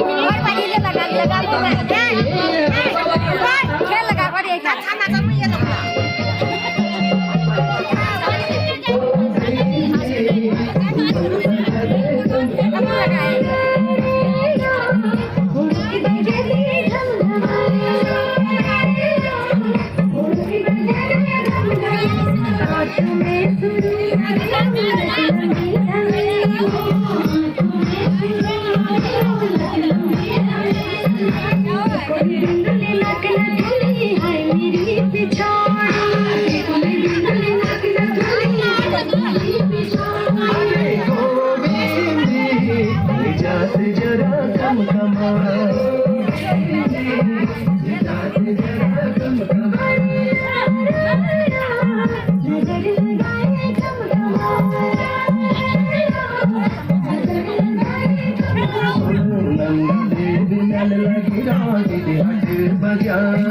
और बड़ी ले लगा मुंह में खेल लगा को देखा खाना तो नहीं ये लगा Bajara